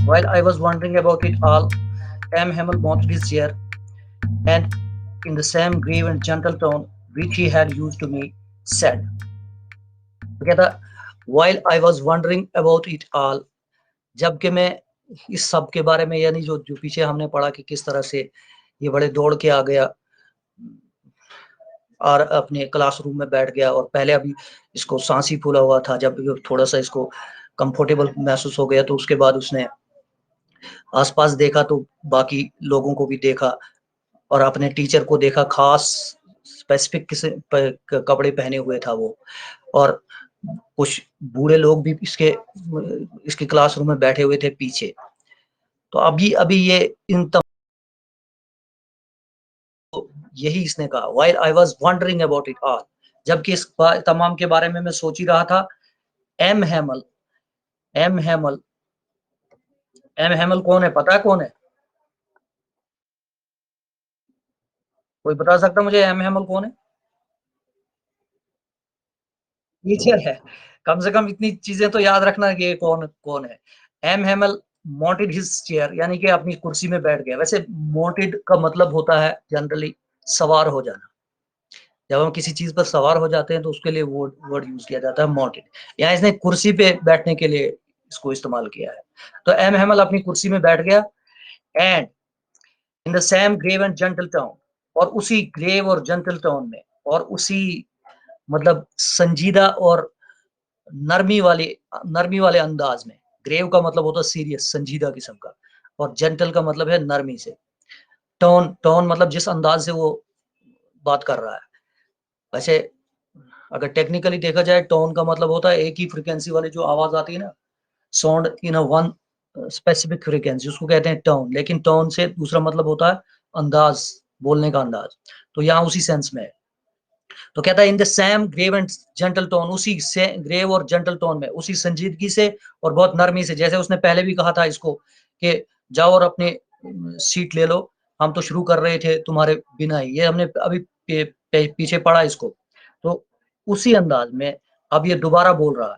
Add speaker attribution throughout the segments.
Speaker 1: While I was wondering about it all, M. Hamel mounted his chair, and in the same grave and gentle tone which he had used to me, said, तो कहता, while I was wondering about it all, जबकि मैं इस सब के बारे में, यानी जो जो पीछे हमने पढ़ा कि किस तरह से ये बड़े दौड़ के आ गया और अपने क्लासरूम में बैठ गया, और पहले अभी इसको सांस ही फूला हुआ था, जब थोड़ा सा इसको कंफर्टेबल महसूस हो गया तो उसके बाद उसने आसपास देखा, तो बाकी लोगों को भी देखा और अपने टीचर को देखा, खास स्पेसिफिक किसी कपड़े पहने हुए था वो, और कुछ बूढ़े लोग भी इसके क्लासरूम में बैठे हुए थे पीछे। तो अभी अभी ये इन यही इसने कहा, while I was wondering about it all, जबकि इस तमाम के बारे में मैं सोच ही रहा था। M Hamel, M Hamel, M Hamel कौन है, पता है कौन है? कोई बता सकता मुझे एम हैमल कौन है? टीचर है। कम से कम इतनी चीजें तो याद रखना कि ये कौन कौन है। M Hamel mounted his chair, यानी कि अपनी कुर्सी में बैठ गया। वैसे मोटेड का मतलब होता है जनरली सवार हो जाना। जब हम किसी चीज पर सवार हो जाते हैं तो उसके लिए वो वर्ड यूज किया जाता है मोटेड। यहाँ इसने कुर्सी पे बैठने के लिए इसको इस्तेमाल किया है। तो एम हैमल अपनी कुर्सी में बैठ गया, and in the same grave and gentle tone, और उसी ग्रेव और जेंटल टोन में, और उसी मतलब संजीदा और नरमी वाले अंदाज में। ग्रेव का मतलब होता है सीरियस, संजीदा किस्म का, और जेंटल का मतलब है नरमी से। टोन, टोन मतलब जिस अंदाज से वो बात कर रहा है। वैसे अगर टेक्निकली देखा जाए, टोन का मतलब होता है एक ही फ्रीक्वेंसी वाली जो आवाज आती है ना, sound in a one specific frequency, उसको कहते हैं टोन। लेकिन टोन से दूसरा मतलब होता है अंदाज, बोलने का अंदाज। तो यहाँ उसी सेंस में है। तो कहता है in the same grave and gentle tone, उसी से ग्रेव और जेंटल टोन में, उसी संजीदगी से और बहुत नरमी से, जैसे उसने पहले भी कहा था इसको कि जाओ और अपने सीट ले लो, हम तो शुरू कर रहे थे तुम्हारे बिना ही। ये हमने अभी पीछे पढ़ा इसको। तो उसी अंदाज में अब ये दोबारा बोल रहा है,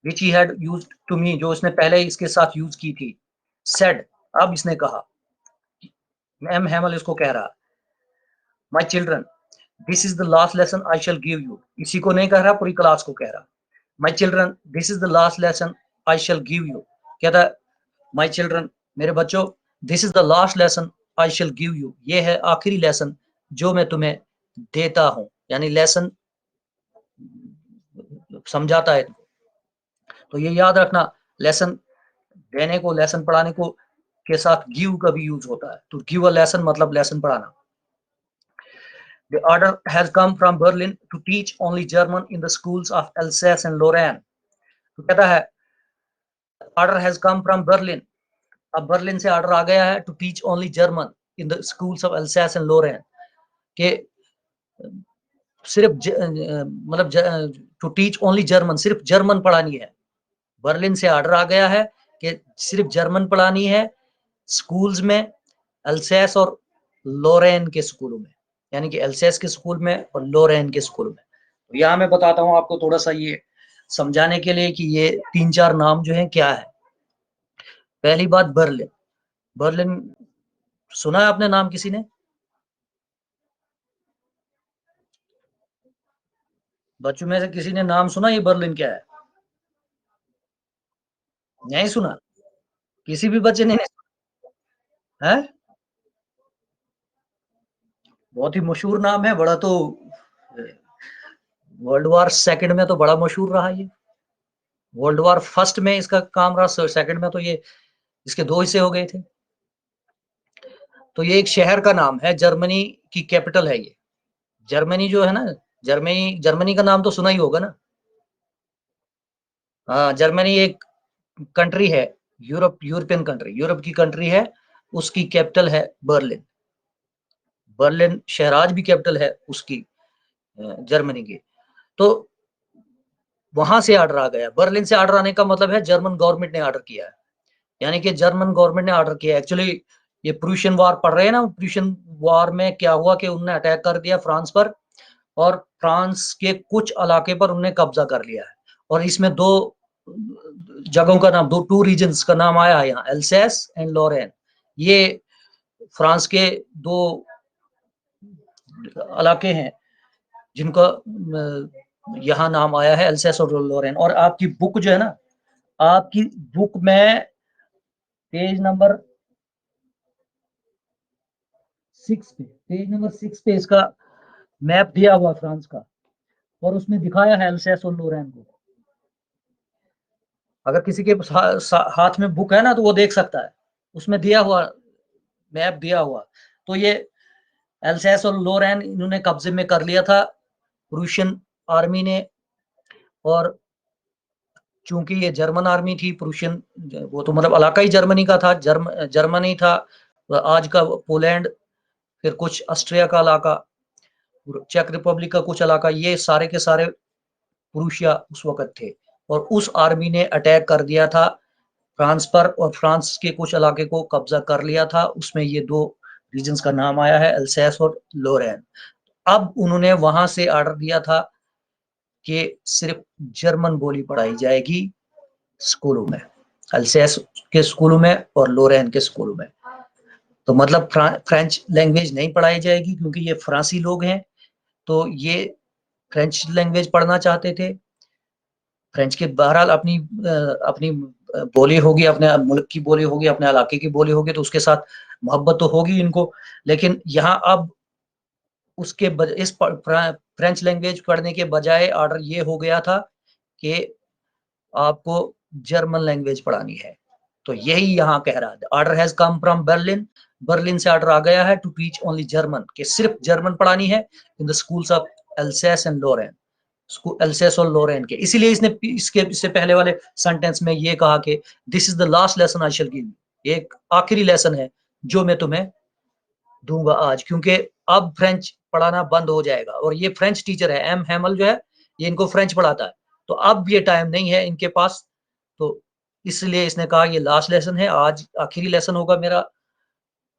Speaker 1: which he had used to me, जो उसने पहले इसके साथ यूज की थी। सेड, अब इसने कहा, एम हैमल इसको कह रहा, my children, this is the last lesson I shell give you. इसी को नहीं कह रहा, पूरी क्लास को कह रहा। My children, this is the last lesson I shell give you. कहता है माय चिल्ड्रन, मेरे बच्चों, this is the last lesson I shell give you, ये है आखिरी लेसन जो मैं तुम्हें देता हूं। यानी लेसन समझाता है। तो ये याद रखना, लेसन देने को, लेसन पढ़ाने को के साथ गिव का भी यूज होता है। तो गिव अ लेसन मतलब लेसन पढ़ाना। The order has come from Berlin to teach only German in the schools of Alsace and Lorraine. तो कहता है order has come from Berlin, अब बर्लिन से ऑर्डर आ गया है, to teach only German in the schools of Alsace and Lorraine, के सिर्फ मतलब टू टीच ओनली जर्मन, सिर्फ जर्मन पढ़ानी है। बर्लिन से ऑर्डर आ गया है कि सिर्फ जर्मन पढ़ानी है स्कूल्स में, एल्सेस और लोरेन के स्कूलों में, यानी कि एल्सेस के स्कूल में और लोरेन के स्कूल में। तो यहाँ मैं बताता हूँ आपको थोड़ा सा ये समझाने के लिए कि ये 3-4 नाम जो है क्या है। पहली बात, बर्लिन। बर्लिन सुना है आपने नाम किसी ने? बच्चों में से किसी ने नाम सुना ये बर्लिन क्या है? नहीं सुना? किसी भी बच्चे ने नहीं सुना है? बहुत ही मशहूर नाम है, बड़ा तो वर्ल्ड वॉर सेकंड में तो बड़ा मशहूर रहा ये। वर्ल्ड वॉर फर्स्ट में इसका काम रहा, सेकंड में तो ये इसके 2 हिस्से हो गए थे। तो ये एक शहर का नाम है, जर्मनी की कैपिटल है ये। जर्मनी जो है ना, जर्मनी, जर्मनी का नाम तो सुना ही होगा ना। हाँ, जर्मनी एक कंट्री है, यूरोपियन कंट्री, यूरोप की कंट्री है। उसकी कैपिटल है बर्लिन। बर्लिन शहराज भी कैपिटल है उसकी, जर्मनी की। तो वहां से ऑर्डर आ गया। बर्लिन से ऑर्डर आने का मतलब है जर्मन गवर्नमेंट ने ऑर्डर किया है, यानी कि जर्मन गवर्नमेंट ने ऑर्डर किया। एक्चुअली ये प्रूशियन वॉर पढ़ रहे हैं ना, प्रूशियन वॉर में क्या हुआ कि उन्होंने अटैक कर दिया फ्रांस पर, और फ्रांस के कुछ इलाके पर उन्होंने कब्जा कर लिया है। और इसमें 2 जगहों का नाम, 2 रीजन्स का नाम आया है यहाँ, एल्सेस एंड लॉरेन। ये फ्रांस के 2 इलाके हैं जिनका यहाँ नाम आया है, एल्सेस और लॉरेन। और आपकी बुक जो है ना, आपकी बुक में पेज नंबर 6 पे इसका मैप दिया हुआ फ्रांस का, और उसमें दिखाया है एल्सेस और लॉरेन को। अगर किसी के हाथ में बुक है ना तो वो देख सकता है, उसमें दिया हुआ मैप दिया हुआ। तो ये एल्सेस और लॉरेन इन्होंने कब्जे में कर लिया था प्रूशियन आर्मी ने। और चूंकि ये जर्मन आर्मी थी, प्रूशियन वो तो मतलब इलाका ही जर्मनी का था, जर्मनी था, आज का पोलैंड, फिर कुछ ऑस्ट्रिया का इलाका, चेक रिपब्लिक का कुछ इलाका, ये सारे के सारे प्रूशिया उस वक्त थे। और उस आर्मी ने अटैक कर दिया था फ्रांस पर, और फ्रांस के कुछ इलाके को कब्जा कर लिया था। उसमें ये 2 रीजन्स का नाम आया है, एल्सेस और लॉरेन। अब उन्होंने वहां से ऑर्डर दिया था कि सिर्फ जर्मन बोली पढ़ाई जाएगी स्कूलों में, अल्सेस के स्कूलों में और लॉरेन के स्कूलों में। तो मतलब फ्रेंच लैंग्वेज नहीं पढ़ाई जाएगी, क्योंकि ये फ्रांसी लोग हैं, तो ये फ्रेंच लैंग्वेज पढ़ना चाहते थे। फ्रेंच की बहरहाल अपनी अपनी बोली होगी, अपने मुल्क की बोली होगी, अपने इलाके की बोली होगी, तो उसके साथ मोहब्बत तो होगी इनको। लेकिन यहाँ अब उसके इस फ्रेंच लैंग्वेज पढ़ने के बजाय ऑर्डर ये हो गया था कि आपको जर्मन लैंग्वेज पढ़ानी है। तो यही यहाँ कह रहा है, order has come from Berlin, Berlin से ऑर्डर आ गया है टू टीच ओनली जर्मन, कि सिर्फ जर्मन पढ़ानी है in the schools of Alsace and Lorraine, Alsace और लॉरेन के। इसीलिए इससे पहले वाले सेंटेंस में ये कहा कि this is the last lesson I shell give you, एक आखिरी लेसन है जो मैं तुम्हें दूंगा आज, क्योंकि अब फ्रेंच पढ़ाना बंद हो जाएगा। और ये फ्रेंच टीचर है, एम हैमल जो है, ये इनको फ्रेंच पढ़ाता है, तो अब ये टाइम नहीं है इनके पास। तो इसलिए इसने कहा ये लास्ट लेसन है, आज आखिरी लेसन होगा मेरा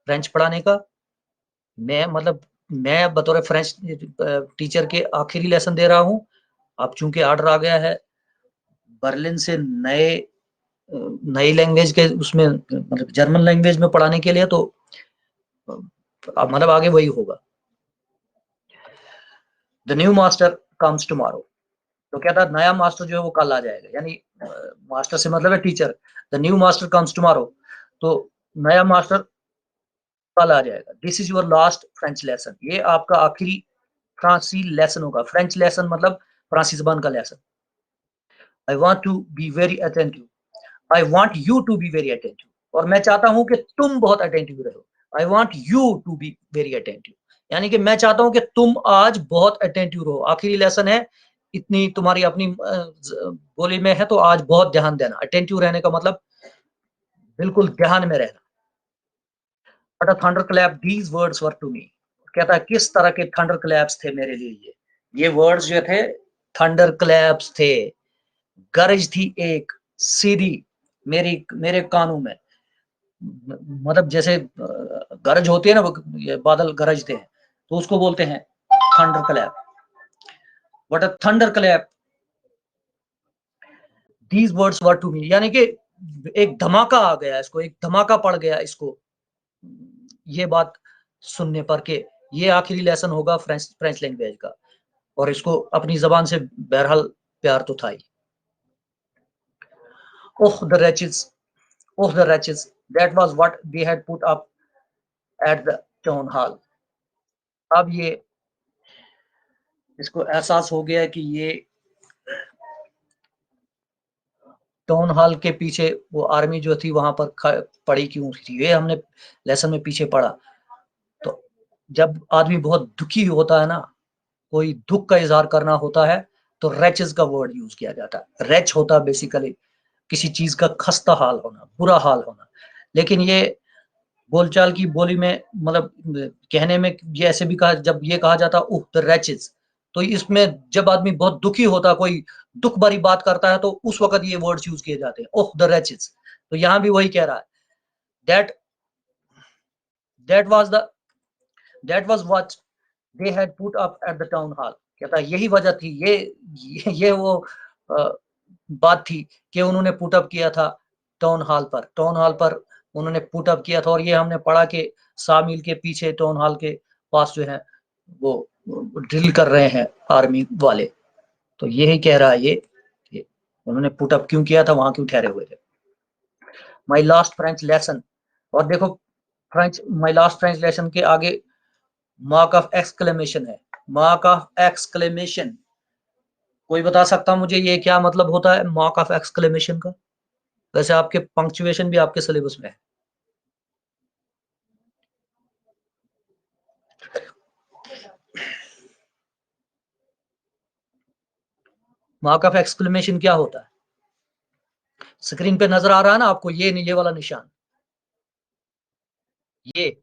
Speaker 1: फ्रेंच पढ़ाने का। मैं बतौर फ्रेंच टीचर के आखिरी लेसन दे रहा हूँ। अब चूंकि ऑर्डर आ गया है बर्लिन से नई लैंग्वेज के उसमें, मतलब जर्मन लैंग्वेज में पढ़ाने के लिए, तो अब मतलब आगे वही होगा। The new master comes tomorrow, तो क्या था, नया मास्टर जो है वो कल आ जाएगा, यानी मास्टर से मतलब है teacher. The new master comes tomorrow, तो नया मास्टर कल आ जाएगा। This is your last French lesson, ये आपका आखिरी फ्रांसी लेसन होगा। फ्रेंच लेसन मतलब फ्रांसी जबान का lesson. I want to be very attentive, I want you to be very attentive, और मैं चाहता हूं कि तुम बहुत अटेंटिव रहो। I want you to be very attentive, यानी कि मैं चाहता हूं कि तुम आज बहुत अटेंटिव रहो, आखिरी लेसन है, इतनी तुम्हारी अपनी बोली में है, तो आज बहुत ध्यान देना। अटेंटिव रहने का मतलब बिल्कुल ध्यान में रहना। But a thunderclap these words were to me, कहता है किस तरह के थंडर क्लैप्स थे मेरे लिए। ये वर्ड्स जो थे थंडर क्लैप्स थे, गरज थी एक सीधी मेरे कानों में। मतलब जैसे गरज होती है ना, ये बादल गरजते हैं, तो उसको बोलते हैं thunderclap. What a thunderclap these words were to me, यानी कि एक धमाका आ गया इसको, एक धमाका पड़ गया इसको ये बात सुनने पर के ये आखिरी लेसन होगा फ्रेंच लैंग्वेज का। और इसको अपनी जबान से बहरहाल प्यार तो था ही। Oh the wretches, oh the wretches, that was what they had put up at the town hall। अब ये इसको एहसास हो गया कि ये टाउन हॉल के पीछे वो आर्मी जो थी वहां पर पड़ी क्यों थी, ये हमने लेसन में पीछे पढ़ा। तो जब आदमी बहुत दुखी होता है ना, कोई दुख का इजहार करना होता है, तो रेचेस का वर्ड यूज किया जाता है। रेच होता है बेसिकली किसी चीज का खस्ता हाल होना, बुरा हाल होना। लेकिन ये बोलचाल की बोली में मतलब कहने में ये ऐसे भी कहा, जब ये कहा जाता उह द रेचेस, तो इसमें जब आदमी बहुत दुखी होता, कोई दुख भरी बात करता है, तो उस वक्त ये वर्ड्स यूज किए जाते हैं, ओह द रेचेस। तो यहां भी वही कह रहा है, that that was the that was what they had put up at the town hall. कहता है यही वजह थी, ये वो बात थी कि उन्होंने पुट अप किया था टाउन हॉल पर उन्होंने पुट अप किया था और ये हमने पढ़ा कि 100 मील के पीछे टाउन हॉल के पास जो है वो ड्रिल कर रहे हैं आर्मी वाले। तो यही कह रहा है ये कि उन्होंने पुट अप क्यों किया था, वहाँ क्यों ठहरे हुए थे। माय लास्ट फ्रेंच लेसन, और देखो French my last French lesson के आगे मार्क ऑफ एक्सक्लेमेशन है, मार्क ऑफ एक्सक्लेमेशन। कोई बता सकता मुझे ये क्या मतलब होता है मार्क ऑफ एक्सक्लेमेशन का? वैसे आपके पंक्चुएशन भी आपके सिलेबस में है। मार्क ऑफ एक्सक्लेमेशन क्या होता है? स्क्रीन पे नजर आ रहा है ना आपको, ये वाला निशान, ये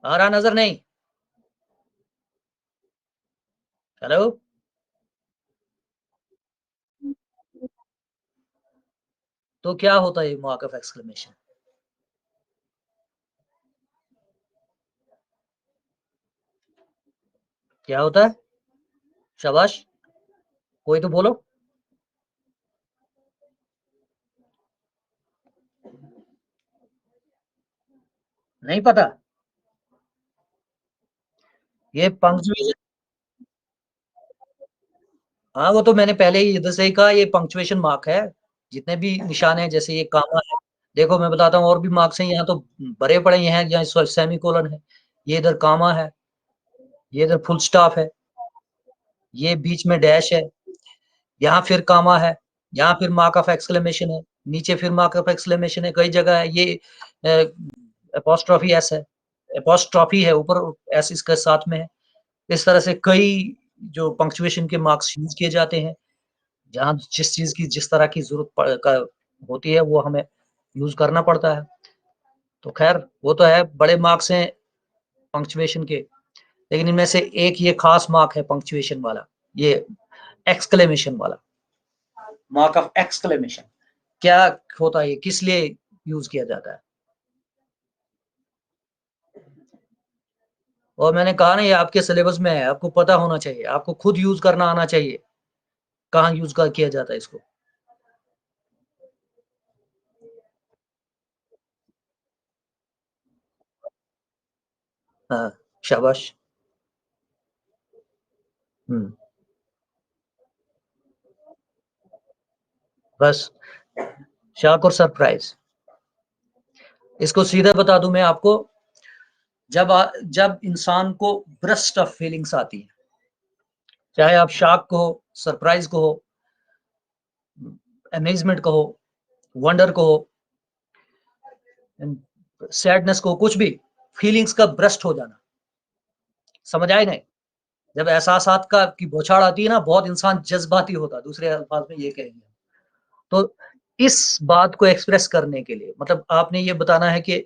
Speaker 1: आ रहा नजर नहीं? हेलो, तो क्या होता है मार्क ऑफ एक्सक्लेमेशन? क्या होता है? शाबाश, कोई तो बोलो। नहीं पता? ये पंक्चुएशन, हाँ वो तो मैंने पहले ही इधर से ही कहा, ये पंक्चुएशन मार्क है। जितने भी निशान है, जैसे ये कामा है, देखो मैं बताता हूँ और भी मार्क्स हैं यहाँ तो भरे पड़े हैं, यहाँ सेमी कोलन है, ये इधर कामा है, ये इधर फुल स्टॉप है, ये बीच में डैश है, यहाँ फिर कामा है, यहाँ फिर मार्क ऑफ एक्सक्लेमेशन है, नीचे फिर मार्क ऑफ एक्सक्लेमेशन है, कई जगह है, ये एपोस्ट्रॉफी एस है, एपोस्ट्रॉफी है ऊपर, एस इसके साथ में है। इस तरह से कई जो पंक्चुएशन के मार्क्स यूज किए जाते हैं, जहाँ जिस चीज की जिस तरह की होती है वो हमें यूज करना पड़ता है। तो खैर वो तो है, बड़े मार्क्स हैं पंक्चुएशन के, लेकिन इनमें से एक ये खास मार्क है पंक्चुएशन वाला, ये एक्सक्लेमेशन वाला, मार्क ऑफ एक्सक्लेमेशन। क्या होता है ये, किस लिए यूज किया जाता है? और मैंने कहा ना ये आपके सिलेबस में है, आपको पता होना चाहिए, आपको खुद यूज करना आना चाहिए, कहाँ यूज कर किया जाता है इसको। हाँ, शाबाश। हम्म, बस, शॉक और सरप्राइज, इसको सीधा बता दूं मैं आपको, जब इंसान को ब्रस्ट ऑफ फीलिंग्स आती है, चाहे आप शॉक को हो, सरप्राइज को हो, अमेजमेंट को हो, वंडर को हो, सैडनेस को, कुछ भी फीलिंग्स का ब्रस्ट हो जाना, समझ आए नहीं? जब एहसासात का की बौछार आती है ना, बहुत इंसान जज्बाती होता है, दूसरे अल्फाज में ये कहेंगे। तो इस बात को एक्सप्रेस करने के लिए, मतलब आपने ये बताना है कि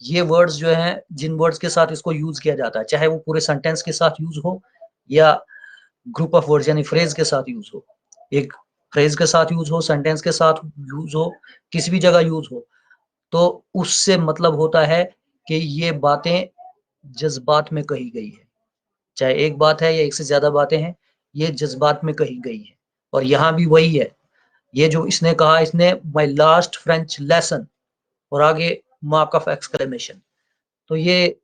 Speaker 1: ये वर्ड्स जो हैं, जिन वर्ड्स के साथ इसको यूज किया जाता है, चाहे वो पूरे सेंटेंस के साथ यूज हो या ग्रुप ऑफ वर्ड्स यानी फ्रेज के साथ यूज हो, एक फ्रेज के साथ यूज हो, सेंटेंस के साथ यूज हो, किसी भी जगह यूज हो, तो उससे मतलब होता है कि ये बातें जज्बात में कही गई है, चाहे एक बात है या एक से ज्यादा बातें हैं, ये जज्बात में कही गई है। और यहाँ भी वही है, ये जो इसने कहा, इसने माय लास्ट फ्रेंच लेसन, और आगे मार्क ऑफ एक्सक्लेमेशन। तो ये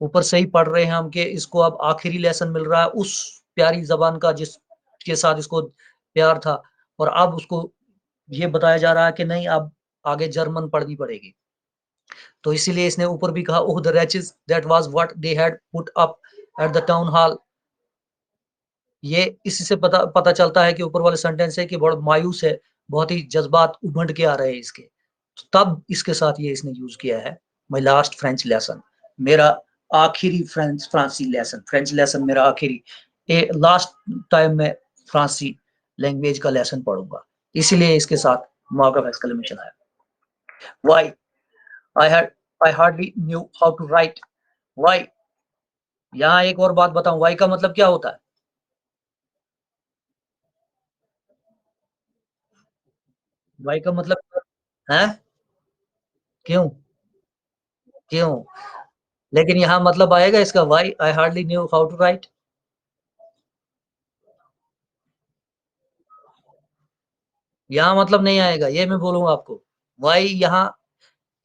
Speaker 1: ऊपर से ही पढ़ रहे हैं हम कि इसको अब आखिरी लेसन मिल रहा है उस प्यारी जबान का जिस के साथ इसको प्यार था, और अब उसको ये बताया जा रहा है कि नहीं, अब आगे जर्मन पढ़नी पड़ेगी। तो इसीलिए इसने ऊपर भी कहा, oh the wretches that was what they had put up at the town hall. ये इसी से पता पता चलता है कि ऊपर वाले सेंटेंस है कि बहुत मायूस है, बहुत ही जज्बात उमड़ के आ रहे हैं इसके, तब इसके साथ ये इसने यूज किया है, माय लास्ट फ्रेंच लेसन, मेरा आखिरी फ्रांसी लेसन, फ्रेंच लेसन मेरा आखिरी, लास्ट टाइम मैं फ्रांसी लैंग्वेज का लेसन पढ़ूंगा, इसीलिए इसके साथ मार्क ऑफ एक्सक्लेमेशन आया। Why I had I hardly knew how to write, why. यहाँ एक और बात बताऊं, व्हाई का मतलब क्या होता है? व्हाई का मतलब है, क्यों? क्यों? लेकिन यहाँ मतलब आएगा इसका, why I hardly knew how to write. यहाँ मतलब नहीं आएगा, ये मैं बोलूँगा आपको। वाई यहाँ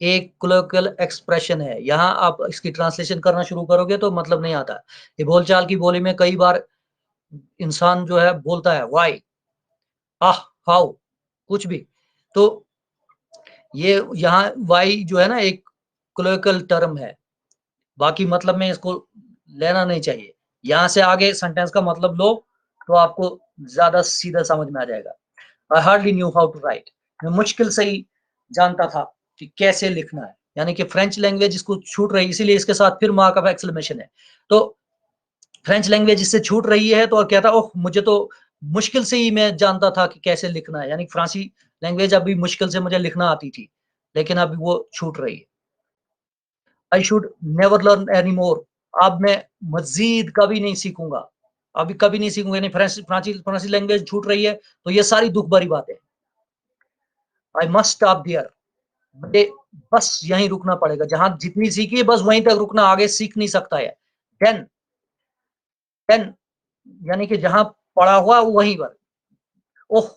Speaker 1: एक कोलोकियल एक्सप्रेशन है, यहाँ आप इसकी ट्रांसलेशन करना शुरू करोगे तो मतलब नहीं आता। ये बोलचाल की बोली में कई बार इंसान जो है बोलता है व्हाई, आह, हाउ, कुछ भी। तो ये यहाँ व्हाई जो है ना एक कोलोकियल टर्म है, बाकी मतलब में इसको लेना नहीं चाहिए। यहाँ से आगे सेंटेंस का मतलब लो तो आपको ज़्यादा सीधा समझ में आ जाएगा। I hardly knew how to write, मैं मुश्किल से ही जानता था कि कैसे लिखना है। यानी कि फ्रेंच लैंग्वेज इसको छूट रही है, इसीलिए इसके साथ फिर मार्क ऑफ एक्सक्लेमेशन है। तो फ्रेंच लैंग्वेज इससे छूट रही है तो और कहता ओह मुझे तो मुश्किल से ही मैं जानता था कि कैसे लिखना है, यानी फ्रांसी लैंग्वेज अभी मुश्किल से मुझे लिखना आती थी, लेकिन अभी वो छूट रही है। I should never learn any more, अब मैं मजीद कभी नहीं सीखूंगा, अभी कभी नहीं सीखूंगा, यानी फ्रांसी लैंग्वेज छूट रही है तो ये सारी दुख भरी बातें। आई मस्ट स्टॉप देयर, मुझे बस यहीं रुकना पड़ेगा, जहां जितनी सीखी है बस वहीं तक रुकना, आगे सीख नहीं सकता है। देन देन यानी कि जहां पड़ा हुआ वहीं पर। Oh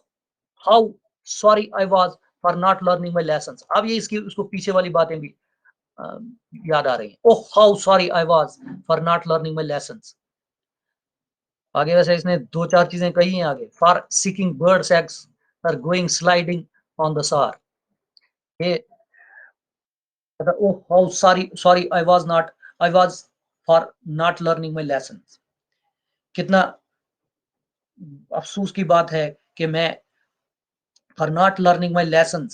Speaker 1: how sorry I was for not learning my lesson, अब ये इसकी उसको पीछे वाली बातें भी अ, याद आ रही हैं। Oh how sorry I was for not learning my lesson. आगे वैसे इसने दो चार चीजें कही हैं आगे, फॉर सीकिंग बर्ड्स एग्स और गोइंग स्लाइडिंग ऑन द सार। ये oh how sorry sorry I was for not learning my lesson. कितना अफसोस की बात है कि मैं for not learning my lesson,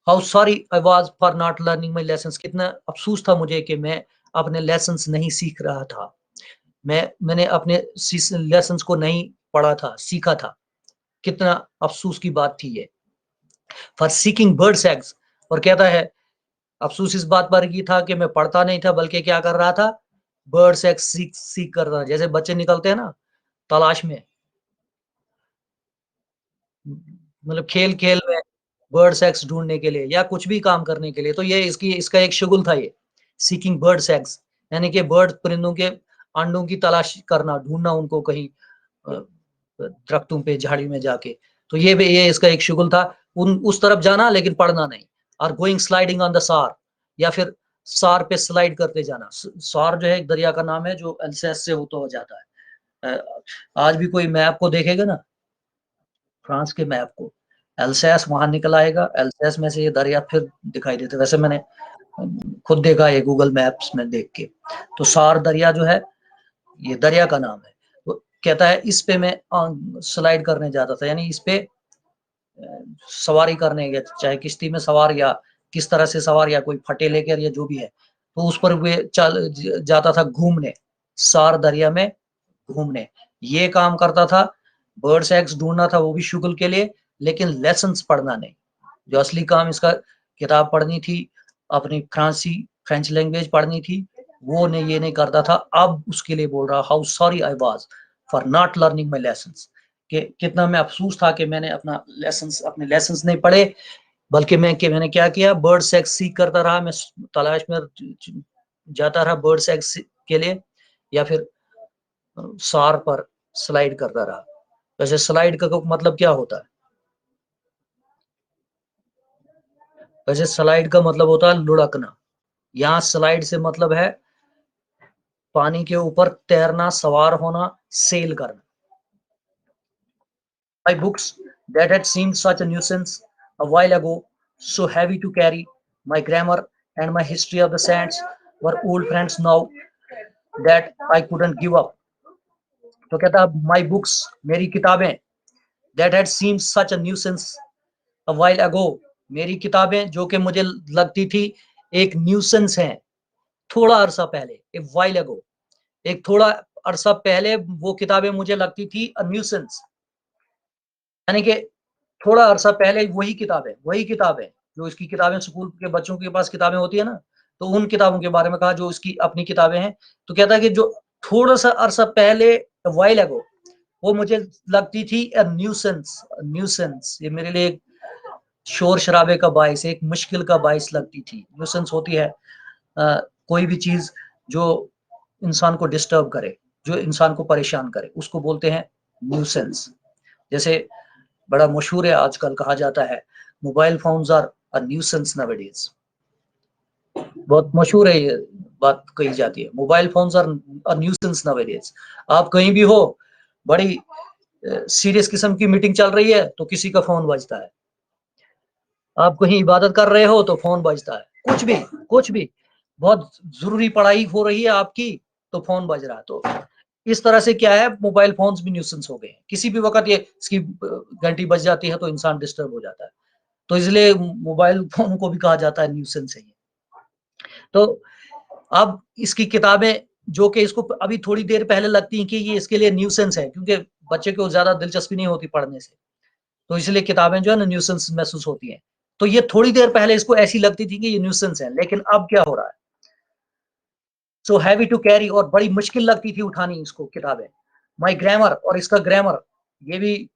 Speaker 1: how sorry I was for not learning my lesson, कितना अफसोस था मुझे कि मैं अपने लेसन नहीं सीख रहा था, मैंने अपने लेसन को नहीं पढ़ा था, सीखा था। कितना अफसोस की बात थी ये। फॉर सीकिंग बर्ड्स एग्स, और कहता है अफसोस इस बात पर की था कि मैं पढ़ता नहीं था बल्कि क्या कर रहा था, बर्ड्स एग्स सीख सीख कर रहा, जैसे बच्चे निकलते हैं ना तलाश में, मतलब खेल खेल में बर्ड सेक्स ढूंढने के लिए या कुछ भी काम करने के लिए, तो ये इसकी इसका एक शुगल था ये, सीकिंग बर्ड सेक्स, यानी कि बर्ड परिंदों के अंडों की तलाश करना, ढूंढना उनको कहीं दरख्तों पे झाड़ी में जाके। तो ये इसका एक शुगल था, उन उस तरफ जाना लेकिन पढ़ना नहीं। और गोइंग स्लाइडिंग ऑन द सार, या फिर सार पे स्लाइड करते जाना। सार जो है एक दरिया का नाम है जो अल्सेस से होता हो जाता है। आज भी कोई मैप को देखेगा ना, फ्रांस के मैप को, एल्सैस वहां निकल आएगा, एल्सैस में से ये दरिया फिर दिखाई देते, वैसे मैंने खुद देखा है गूगल मैप्स में देख के। तो सार दरिया जो है ये दरिया का नाम है। तो कहता है इस पे मैं स्लाइड करने जाता था, यानी इस पे सवारी करने गया, चाहे किश्ती में सवार या किस तरह से सवार या कोई फटे लेकर या जो भी है, तो उस पर वे चल जाता था घूमने, सार दरिया में घूमने, ये काम करता था। बर्ड्स एग्स ढूंढना था वो भी शुगल के लिए, लेकिन लेसन्स पढ़ना नहीं। जो असली काम इसका किताब पढ़नी थी, अपनी फ्रेंच लैंग्वेज पढ़नी थी, वो नहीं, ये नहीं करता था। अब उसके लिए बोल रहा how sorry I was for not learning my lessons, कि कितना मैं अफसोस था कि मैंने अपने लेसन्स नहीं पढ़े, बल्कि मैंने क्या किया, बर्ड सेक्स सीख करता रहा, मैं तलाश में जाता रहा बर्ड सेक्स के लिए, या फिर सार पर स्लाइड करता रहा। वैसे स्लाइड का मतलब क्या होता है? वैसे स्लाइड का मतलब होता है लुढ़कना। यहाँ स्लाइड से मतलब है पानी के ऊपर तैरना, सवार होना, सेल करना। My books that had seemed such a nuisance a while ago, so heavy to carry, my grammar and my history of the sands were old friends now that I couldn't give up. तो कहता my books, मेरी किताबें, that had seemed such a nuisance a while ago, मेरी किताबें जो कि मुझे लगती थी एक न्यूसेंस हैं, थोड़ा अरसा पहले, एक while ago, एक थोड़ा अरसा पहले वो किताबें मुझे लगती थी अ न्यूसेंस, यानी कि थोड़ा अरसा पहले वही किताबें, जो इसकी किताबें स्कूल के बच्चों के पास किताबें होती है ना, तो उन किताबों के बारे में कहा जो इसकी अपनी किताबें हैं। तो कहता है कि जो थोड़ा-सा अरसा पहले व्हाइल अगो वो मुझे लगती थी अ न्यूसेंस, ये मेरे लिए एक शोर-शराबे का बाइस, एक मुश्किल का बाइस लगती थी। न्यूसेंस होती है कोई भी चीज़ जो इंसान को डिस्टर्ब करे, जो इंसान को परेशान करे, उसको बोलते हैं न्यूसेंस। जैसे बड़ा मशहूर है आजकल, कहा जाता है mobile phones are a nuisance nowadays. बहुत मशहूर है ये बात कही जाती है, mobile phones are a nuisance nowadays. आप कहीं भी हो, बड़ी सीरियस किस्म की मीटिंग चल रही है तो किसी का फोन बजता है, आप कहीं इबादत कर रहे हो तो फोन बजता है, कुछ भी बहुत जरूरी पढ़ाई हो रही है आपकी तो फोन बज रहा है। तो इस तरह से क्या है, मोबाइल फोन्स भी न्यूसेंस हो गए हैं। किसी भी वक्त ये इसकी घंटी बज जाती है तो इंसान डिस्टर्ब हो जाता है, तो इसलिए मोबाइल फोन को भी कहा जाता है न्यूसेंस है ये। तो अब इसकी किताबें जो कि इसको अभी थोड़ी देर पहले लगती हैं कि ये इसके लिए न्यूसेंस है, क्योंकि बच्चे को ज्यादा दिलचस्पी नहीं होती पढ़ने से, तो इसलिए किताबें जो है ना न्यूसेंस महसूस होती हैं। तो ये थोड़ी देर पहले इसको ऐसी लगती थी कि ये न्यूसेंस है, लेकिन अब क्या हो रहा है, सो हैवी टू कैरी, और बड़ी मुश्किल लगती थी उठानी इसको किताबें। माई ग्रामर, और इसका ग्रामर ये भी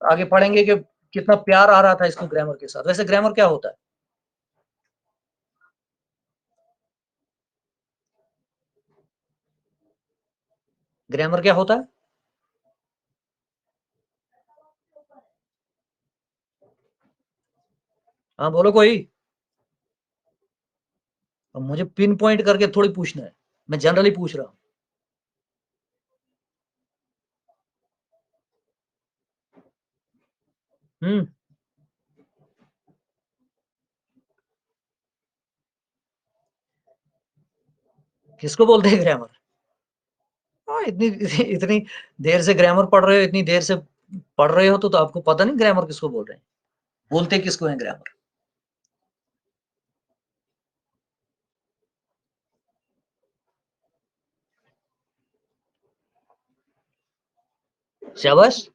Speaker 1: आगे पढ़ेंगे कि कितना प्यार आ रहा था इसको ग्रामर के साथ। वैसे ग्रामर क्या होता है? ग्रामर क्या होता है? हाँ बोलो कोई। अब मुझे पिन पॉइंट करके थोड़ी पूछना है, मैं जनरली पूछ रहा हूँ। हम्म। किसको बोलते हैं ग्रामर? हाँ, इतनी इतनी देर से ग्रामर पढ़ रहे हो, इतनी देर से पढ़ रहे हो, तो आपको पता नहीं ग्रामर किसको बोल रहे हैं, बोलते किसको है ग्रामर? शाबाश।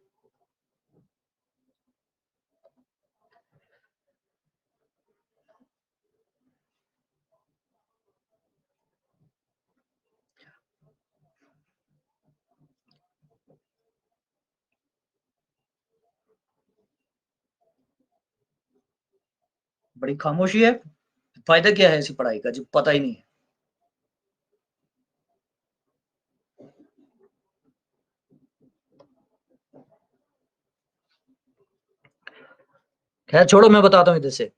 Speaker 1: बड़ी खामोशी है, फायदा क्या है ऐसी पढ़ाई का जब पता ही नहीं है? खैर छोड़ो, मैं बताता हूँ इधर से।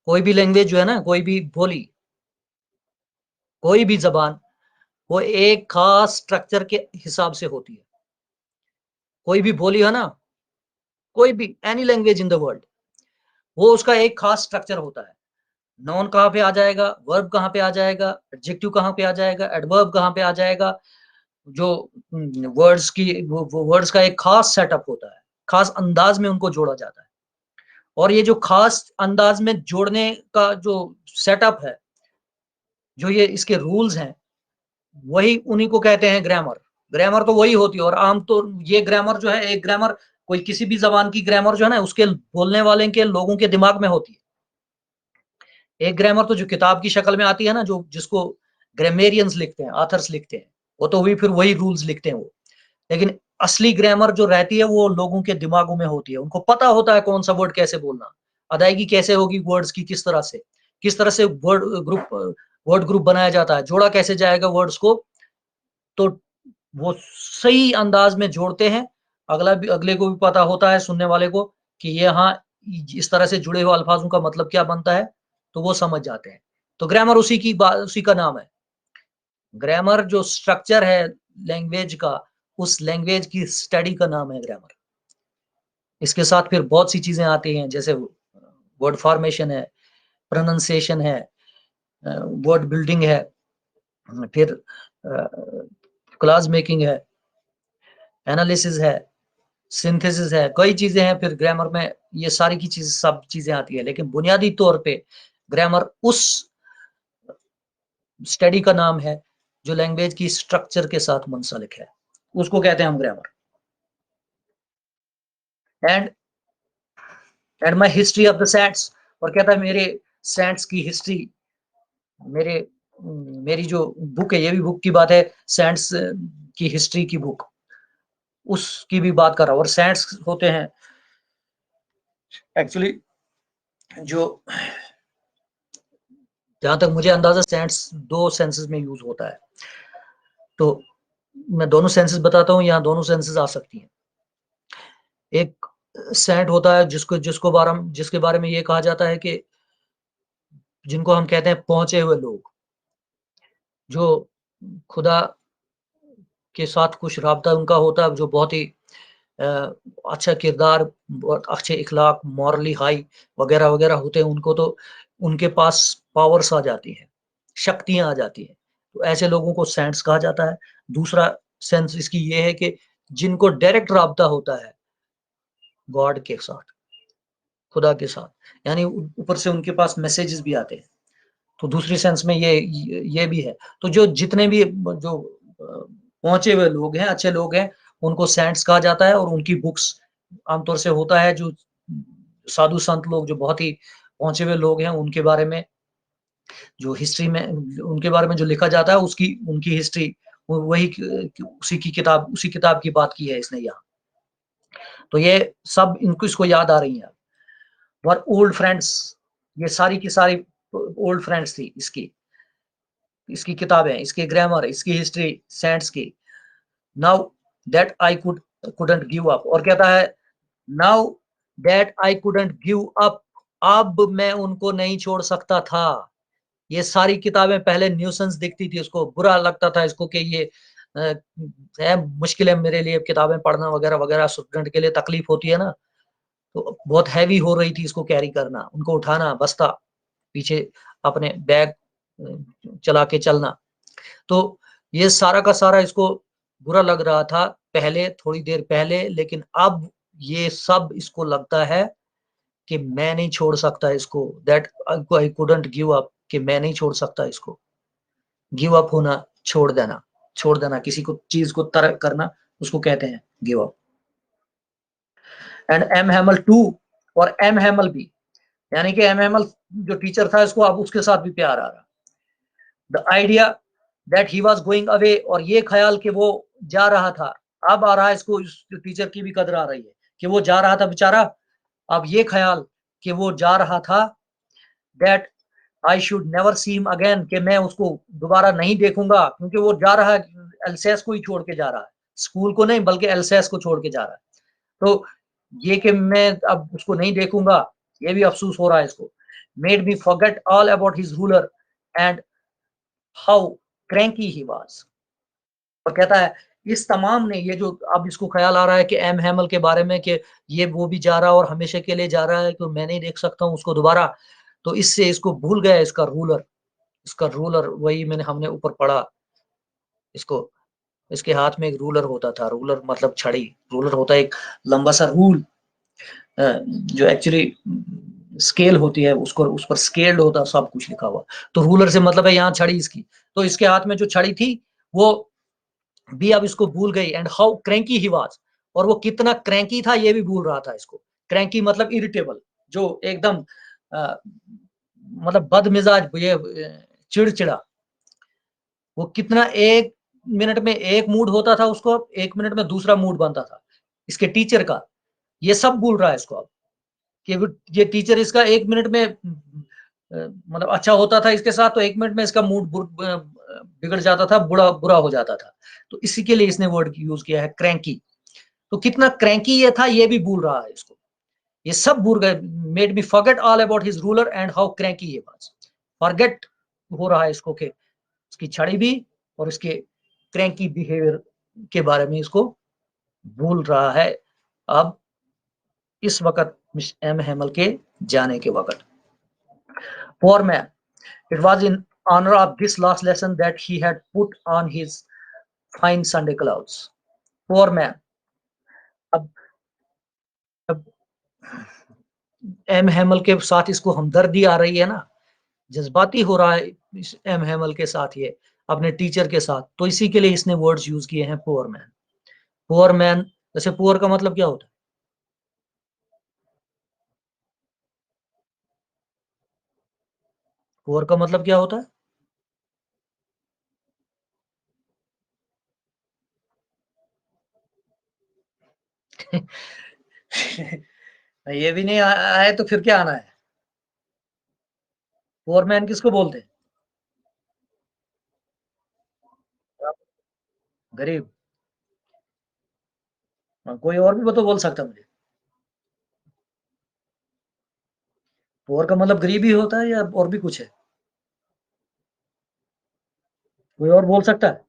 Speaker 1: कोई भी लैंग्वेज जो है ना, कोई भी बोली, कोई भी जबान, वो एक खास स्ट्रक्चर के हिसाब से होती है। कोई भी बोली है ना, कोई भी any language in the world, वो उसका एक खास स्ट्रक्चर होता है। नाउन कहाँ पे आ जाएगा, वर्ब कहाँ पे आ जाएगा, एडजेक्टिव कहाँ पे आ जाएगा, एडवर्ब कहाँ पे आ जाएगा, जो वर्ड्स की वो वर्ड्स का एक खास सेटअप होता है, खास अंदाज में उनको जोड़ा जाता है। और ये जो खास अंदाज में जोड़ने का जो सेटअप है, जो ये इसके रूल्स हैं, वही उन्हीं को कहते हैं ग्रामर। ग्रामर तो वही होती है, और आम तो ये ग्रामर जो है, एक ग्रामर, कोई किसी भी जबान की ग्रामर जो है ना, उसके बोलने वाले के लोगों के दिमाग में होती है। एक ग्रामर तो जो किताब की शक्ल में आती है ना, जो जिसको ग्रामेरियंस लिखते हैं, ऑथर्स लिखते हैं, वो तो भी फिर वही रूल्स लिखते हैं वो। लेकिन असली ग्रामर जो रहती है वो लोगों के दिमागों में होती है, उनको पता होता है कौन सा वर्ड कैसे बोलना, अदायगी कैसे होगी वर्ड्स की, किस तरह से वर्ड ग्रुप बनाया जाता है, जोड़ा कैसे जाएगा वर्ड्स को। तो वो सही अंदाज में जोड़ते हैं। अगले को भी पता होता है, सुनने वाले को, कि ये हाँ इस तरह से जुड़े हुए अल्फाजों का मतलब क्या बनता है, तो वो समझ जाते हैं। तो ग्रामर उसी का नाम है। ग्रामर जो स्ट्रक्चर है लैंग्वेज का, उस लैंग्वेज की स्टडी का नाम है ग्रामर। इसके साथ फिर बहुत सी चीजें आती हैं, जैसे वर्ड फॉर्मेशन है, प्रोनाउंसिएशन है, वर्ड बिल्डिंग है, फिर क्लास मेकिंग है, एनालिसिस है, सिंथेसिस है, कई चीजें हैं फिर ग्रामर में। ये सारी की चीज सब चीजें आती है, लेकिन बुनियादी तौर पे ग्रामर उस स्टडी का नाम है जो लैंग्वेज की स्ट्रक्चर के साथ मुंसलिक है, उसको कहते हैं हम grammar. And and my history of the Sands, और कहता है मेरे सैंड्स की हिस्ट्री, मेरे मेरी जो बुक है, ये भी बुक की बात है, सैंड्स की हिस्ट्री की बुक, उसकी भी बात कर रहा हूँ। और सैंड्स होते हैं एक्चुअली, जो जहां तक मुझे अंदाजा, सैंड्स दो सेंसेस में यूज होता है। तो मैं दोनों सेंसेस बताता हूँ, यहाँ दोनों सेंसेस आ सकती हैं। एक सेंट होता है जिसको जिसको जिसके बारे में ये कहा जाता है कि जिनको हम कहते हैं पहुँचे हुए लोग, जो खुदा के साथ कुछ राब्ता उनका होता है, जो बहुत ही अ, अच्छा किरदार, बहुत अच्छे इखलाक, मॉरली हाई वगैरह-वगैरह होते हैं, उनको तो उनके पास पावर्स आ जाती हैं, शक्तियाँ आ जाती हैं। तो ऐसे लोगों को सेंट्स कहा जाता है। दूसरा सेंस इसकी ये है कि जिनको डायरेक्ट राब्ता होता है गॉड के साथ, खुदा के साथ, यानी ऊपर से उनके पास मैसेजेस भी आते हैं। तो दूसरी सेंस में ये भी है। तो जो जितने भी जो पहुँचे हुए लोग हैं, अच्छे लोग हैं, उनको सेंट्स कहा जाता है और उनकी बुक्स आमतौर से होता है जो साधु संत लोग जो बहुत ही पहुँचे हुए लोग हैं, उनके बारे में जो हिस्ट्री में उनके बारे में जो लिखा जाता है उसकी उनकी हिस्ट्री वही उसी किताब की बात की है इसने यहाँ। तो ये सब इनको इसको याद आ रही है। वर ओल्ड फ्रेंड्स, ये सारी की सारी ओल्ड फ्रेंड्स थी इसकी। इसकी किताबें, इसकी ग्रामर, इसकी हिस्ट्री, सेंट्स की। Now that I couldn't give up, और कहता है now that I couldn't give up, अब मैं उनको नहीं छोड़ सकता था। ये सारी किताबें पहले न्यूसेंस दिखती थी उसको, बुरा लगता था इसको कि ये अ, है मुश्किल है मेरे लिए किताबें पढ़ना वगैरह-वगैरह, स्टूडेंट के लिए तकलीफ होती है ना, तो बहुत हैवी हो रही थी इसको कैरी करना, उनको उठाना, बस्ता, पीछे अपने बैग चला के चलना। तो ये सारा का सारा इसको बुरा लग रहा था पहले, थोड़ी देर पहले, लेकिन अब ये सब इसको लगता है कि मैं नहीं छोड़ सकता इसको, that I couldn't give up, कि मैं नहीं छोड़ सकता इसको। गिव अप होना, छोड़ देना किसी को चीज़ को तर्क करना, उसको कहते हैं give up. And M Hamel 2 और एम हैमल भी, यानी कि एम हैमल जो टीचर था इसको अब उसके साथ भी प्यार आ रहा। The idea that he was going away, और ये ख़्याल कि वो जा रहा था, अब आ रहा है इसको, इस टीचर की भी कदर आ रही है कि वो जा रहा था बेचारा। अब ये ख़्याल कि वो जा रहा था, that I should never see him again, कि मैं उसको दोबारा नहीं देखूँगा, क्योंकि वो जा रहा है, एल्सेस को ही छोड़ के जा रहा है। स्कूल को नहीं बल्कि एल्सेस को छोड़ के जा रहा है। तो ये कि मैं अब उसको नहीं देखूँगा, ये भी अफ़सोस हो रहा है इसको। Made me forget all about his ruler and how cranky he was. और कहता है इस तमाम ने, ये जो अब इसको ख़्याल आ रहा है कि एम हैमल के बारे में कि ये वो भी जा रहा है और हमेशा के लिए जा रहा है, तो मैं नहीं देख सकता हूँ उसको दोबारा। तो इससे इसको भूल गया इसका रूलर वही हमने ऊपर पढ़ा इसको, इसके हाथ में एक रूलर होता था, रूलर मतलब छड़ी, रूलर होता है एक लंबा-सा रूल, जो एक्चुअली स्केल होती है, उसको उस पर स्केल्ड होता है सब कुछ लिखा हुआ। तो रूलर से मतलब है यहाँ छड़ी इसकी। तो इसके हाथ में जो छड़ी थी, वो भी अब इसको भूल गई, and how cranky he was, और वो कितना क्रैंकी था ये भी भूल रहा था इसको। क्रैंकी मतलब इरिटेबल, जो एकदम अ, मतलब बदमिज़ाज, ये चिड़चिड़ा। वो कितना 1 मिनट में 1 मूड होता था उसको, 1 मिनट में दूसरा मूड बनता था, इसके टीचर का। ये सब भूल रहा है इसको अब, कि वो ये टीचर इसका 1 मिनट में मतलब अच्छा होता था इसके साथ, तो 1 मिनट में इसका मूड बिगड़ जाता था, बुरा बुरा हो जाता था। तो इसी के लिए इसने वर्ड यूज़ किया है क्रैंकी। तो कितना क्रैंकी ये था ये भी भूल रहा है इसको। ये सब भूल गए, made me forget all about his ruler and how cranky he was. Forget हो रहा है इसको कि उसकी छड़ी भी और उसके क्रैंकी बिहेवियर के बारे में इसको भूल रहा है अब, इस वक़्त मिस एम हैमल के जाने के वक़्त। Poor man, it was in honor of this last lesson that he had put on his fine Sunday clothes. Poor man, अब अब एम हैमल के साथ इसको हमदर्दी आ रही है ना, जज़्बाती हो रहा है इस एम हैमल के साथ ये, अपने टीचर के साथ, तो इसी के लिए इसने वर्ड्स यूज़ किए हैं पुअर मैन। पुअर मैन, वैसे पुअर का मतलब क्या होता है? पुअर का मतलब क्या होता है? ये भी नहीं आए तो फिर क्या आना है? पुअर मैन किसको बोलते हैं? गरीब। हाँ, कोई और भी तो बोल सकता है मुझे। पुअर का मतलब गरीब ही होता है या और भी कुछ है? कोई और बोल सकता है?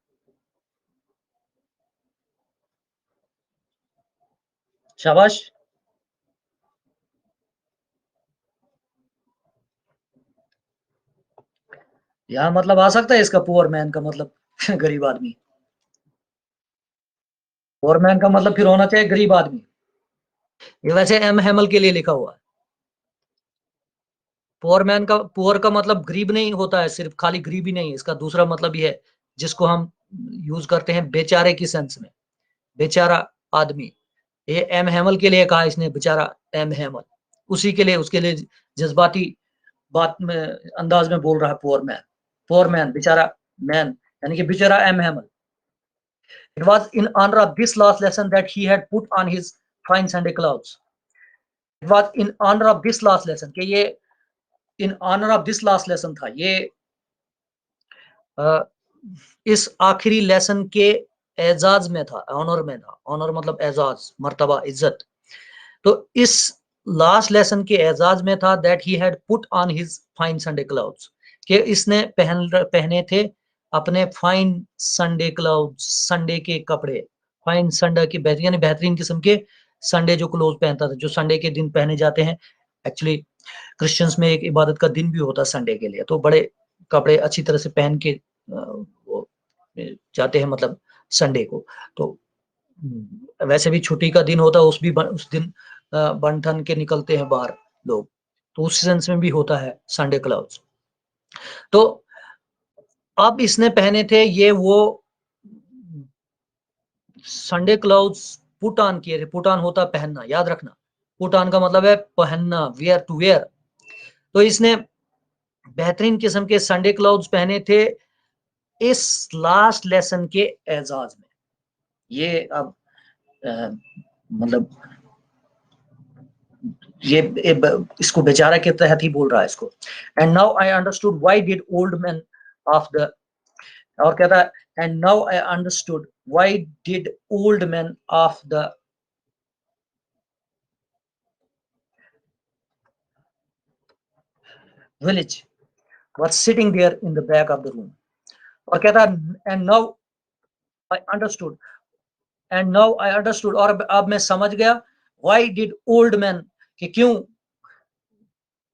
Speaker 1: शाबाश। यहाँ मतलब आ सकता है इसका पुअर मैन का मतलब गरीब आदमी। पुअर मैन का मतलब फिर होना चाहिए गरीब आदमी। ये वैसे एम हैमल के लिए लिखा हुआ है। पुअर का मतलब गरीब नहीं होता है, सिर्फ खाली गरीब ही नहीं, इसका दूसरा मतलब ये है जिसको हम यूज करते हैं बेचारे की सेंस में, बेचारा आदमी। ये एम हैमल के लिए कहा इसने, बेचारा एम हैमल, उसी के लिए, उसके लिए जज्बाती बात में, अंदाज में बोल रहा है पुअर मैन, बेचारा मैन, यानी कि बेचारा M Hamel. It was in honor of this last lesson that he had put on his fine Sunday clothes. It was in honor of this last lesson कि ये in honor of this last lesson था, ये इस आखिरी lesson के एजाज में था, honour में था। ऑनर मतलब एजाज, मर्तबा, इज्जत। तो इस लास्ट लेसन के एजाज में था that he had put on his fine Sunday clouds, कि इसने पहने थे अपने फाइन संडे क्लाउड्स, संडे के कपड़े, फाइन संडे के यानी बेहतरीन किस्म के संडे जो क्लोथ पहनता था, जो संडे के दिन पहने जाते हैं। एक्चुअली क्रिश्चियंस में एक इबादत का दिन भी होता है संडे के लिए, तो बड़े कपड़े अच्छी तरह से पहन के वो जाते हैं, मतलब संडे को। तो वैसे भी छुट्टी का दिन होता है, उस दिन बन ठन के निकलते हैं बाहर लोग, तो उस सेंस में भी होता है संडे क्लाउड्स। तो अब इसने पहने थे ये वो संडे क्लाउड्स, पुट ऑन किए थे। पुट ऑन होता पहनना, याद रखना। पुट ऑन का मतलब है पहनना, वेयर टू वेयर। तो इसने बेहतरीन किस्म के संडे क्लाउड्स पहने थे इस लास्ट लेसन के एजाज में। ये अब मतलब ये इसको बेचारा के तहत ही बोल रहा है इसको। And now I understood why did old man of the, और कहता है and now I understood why did old man of the village were sitting there in the back of the room. और कहता है एंड नाउ आई अंडरस्टूड, और अब मैं समझ गया व्हाई डिड ओल्ड मैन, कि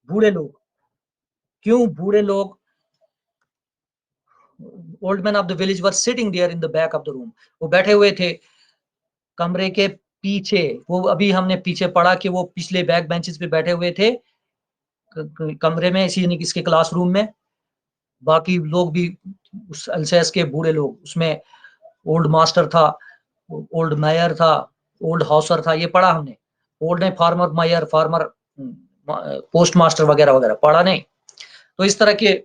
Speaker 1: बूढ़े लोग क्यों बूढ़े लोग old man of the village were sitting there in the back of the room, वो बैठे हुए थे कमरे के पीछे। वो अभी हमने पीछे पढ़ा कि वो पिछले बैक बेंचेस पे बैठे हुए थे कमरे में, इसी यानी इसके क्लासरूम में। बाकी लोग भी, उस अल्सेस के बूढ़े लोग, उसमें ओल्ड मास्टर था, ओल्ड मेयर था, ओल्ड हाउसर था, ये पढ़ा हमने। ओल्ड ने farmer mayor, farmer post master वगैरह वगैरह पढ़ा नहीं। तो इस तरह के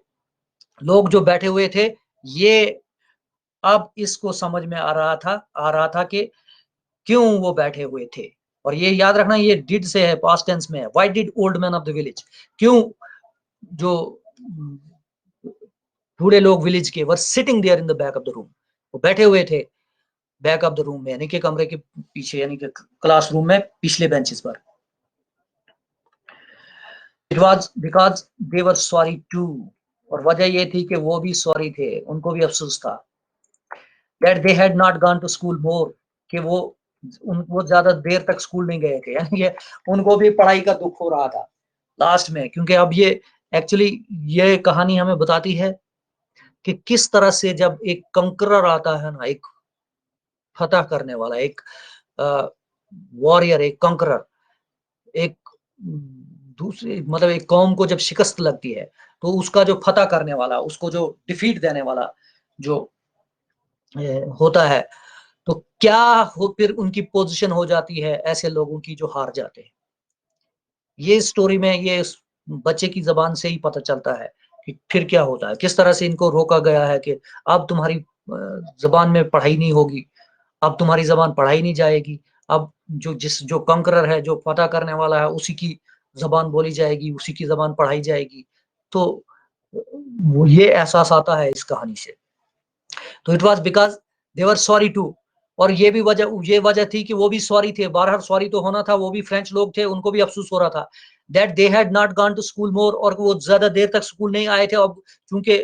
Speaker 1: लोग जो बैठे हुए थे, ये अब इसको समझ में आ रहा था कि क्यों वो बैठे हुए थे। और ये याद रखना, ये डिड से है, पास्ट टेंस में है। Why did old man of the village, क्यों जो बूढ़े लोग विलेज के were sitting there in the back of the room, वो बैठे हुए थे बैक ऑफ द रूम में, यानी कि कमरे के पीछे, यानी कि क्लासरूम में पिछले बेंचेस पर। It was because they were sorry too, और वजह ये थी कि वो भी सॉरी थे, उनको भी अफसोस था। That they had not gone to school more, कि वो ज्यादा देर तक स्कूल नहीं गए थे, यानी कि उनको भी पढ़ाई का दुख हो रहा था लास्ट में। क्योंकि अब ये एक्चुअली ये कहानी हमें बताती है कि किस तरह से जब एक कंकरर आता है ना, एक फतह करने वाला, एक वॉरियर, एक कंकरर, एक दूसरी मतलब एक कौम को जब शिकस्त लगती है, तो उसका जो फतह करने वाला, उसको जो डिफीट देने वाला जो होता है, तो क्या फिर उनकी पोजीशन हो जाती है ऐसे लोगों की जो हार जाते हैं। ये स्टोरी में ये बच्चे की जबान से ही पता चलता है कि फिर क्या होता है, किस तरह से इनको रोका गया है कि अब तुम्हारी जबान में पढ़ाई नहीं होगी, अब तुम्हारी जबान पढ़ाई नहीं जाएगी, अब जो कंकरर है, जो फतह करने वाला है, उसी की जबान बोली जाएगी, उसी की जबान पढ़ाई जाएगी। तो वो ये एहसास आता है इस कहानी से। तो it was because they were sorry too, और ये वजह थी कि वो भी सॉरी थे, बारह सॉरी तो होना था, वो भी फ्रेंच लोग थे, उनको भी अफसोस हो रहा था that they had not gone to school more, और वो ज्यादा देर तक स्कूल नहीं आए थे। अब क्योंकि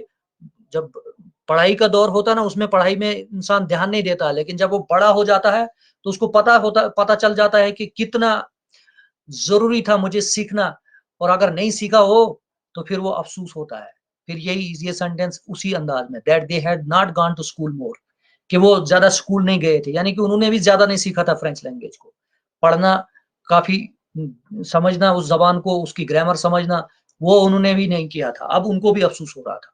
Speaker 1: जब पढ़ाई का दौर होता है ना, उसमें पढ़ाई में इंसान ध्यान नहीं देता, लेकिन जब वो बड़ा हो जाता है तो उसको पता चल जाता है कि कितना जरूरी था मुझे सीखना, और अगर नहीं सीखा हो तो फिर वो अफसोस होता है। फिर ये सेंटेंस उसी अंदाज में, that they had not gone to school more, कि वो ज्यादा स्कूल नहीं गए थे, यानी कि उन्होंने भी ज्यादा नहीं सीखा था फ्रेंच लैंग्वेज को, पढ़ना काफी, समझना उस जबान को, उसकी ग्रामर समझना, वो उन्होंने भी नहीं किया था। अब उनको भी अफसोस हो रहा था।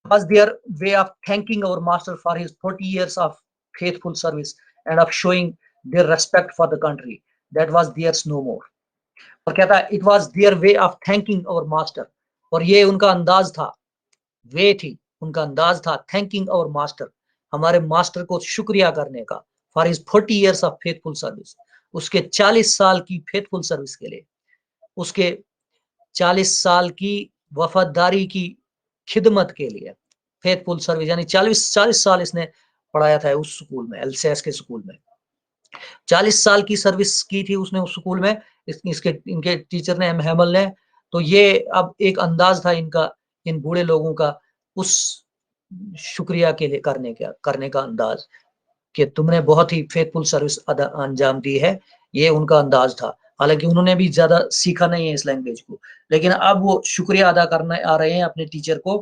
Speaker 1: Was their way of thanking our master for his 40 years of faithful service and of showing their respect for the country. That was theirs no more. और कहता है it was their way of thanking our master, और ये उनका अंदाज था, वे थी, उनका अंदाज था thanking our master, हमारे मास्टर को शुक्रिया करने का, for his 40 years of faithful service, उसके 40 साल की फेथफुल सर्विस के लिए, उसके 40 साल की वफादारी की खिदमत के लिए, फेथफुल सर्विस, यानी 40 साल इसने पढ़ाया था उस स्कूल में, एलसीएस के स्कूल में 40 साल की सर्विस की थी उसने उस स्कूल में, इसके इनके टीचर ने, हेमल ने। तो ये अब एक अंदाज था इनका, इन बूढ़े लोगों का उस शुक्रिया के लिए करने का अंदाज, कि तुमने बहुत ही फेथफुल सर्विस अंजाम दी है, ये उनका अंदाज था। हालांकि उन्होंने भी ज्यादा सीखा नहीं है इस लैंग्वेज को, लेकिन अब वो शुक्रिया अदा करने आ रहे हैं अपने टीचर को,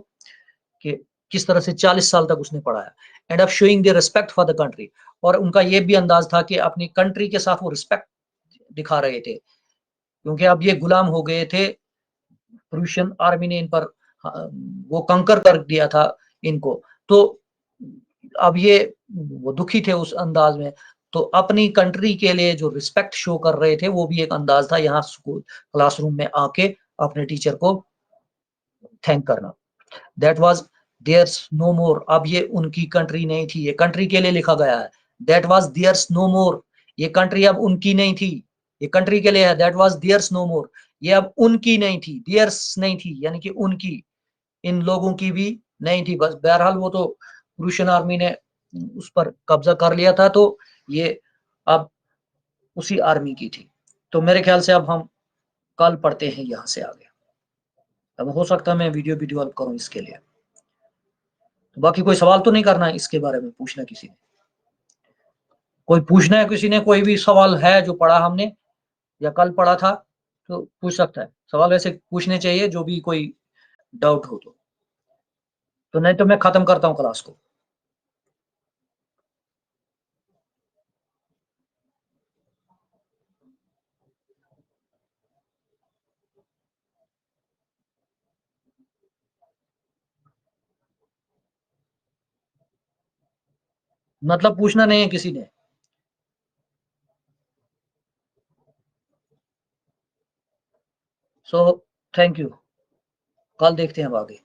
Speaker 1: कि किस तरह से 40 साल तक उसने पढ़ाया, end of showing the respect for the country. और उनका ये भी अंदाज था कि अपनी कंट्री के साथ वो रिस्पेक्ट दिखा रहे थे, क्योंकि अब ये गुलाम हो गए थे, प्रूशियन आर्मी ने इन पर वो कंकर कर दिया था इनको। तो अब ये वो दुखी थे उस अंदाज में, तो अपनी कंट्री के लिए जो रिस्पेक्ट शो कर रहे थे, वो भी एक अंदाज था यहाँ स्कूल क्लासरूम में आके अपने टीचर को थैंक करना। दैट वाज देयर्स नो मोर, अब ये उनकी कंट्री नहीं थी, ये कंट्री के लिए लिखा गया है। दैट वाज देयर्स नो मोर, ये कंट्री अब उनकी नहीं थी, ये कंट्री के लिए है। दैट वाज देयर्स नो मोर, ये अब उनकी नहीं थी, देयर्स नहीं थी, यानी कि उनकी, इन लोगों की भी नहीं थी। बस बहरहाल वो तो रूशन आर्मी ने उस पर कब्जा कर लिया था, तो ये अब उसी आर्मी की थी। तो मेरे ख्याल से अब हम कल पढ़ते हैं यहाँ से आगे। अब हो सकता है मैं वीडियो वीडियो करूँ इसके लिए। तो बाकी कोई सवाल तो नहीं करना है इसके बारे में, पूछना किसी ने, कोई पूछना है किसी ने, कोई भी सवाल है जो पढ़ा हमने या कल पढ़ा था तो पूछ सकता है। सवाल वैसे पूछने चाहिए जो भी कोई डाउट हो तो नहीं तो मैं खत्म करता हूँ क्लास को। मतलब पूछना नहीं है किसी ने। सो थैंक यू, कल देखते हैं अब आगे।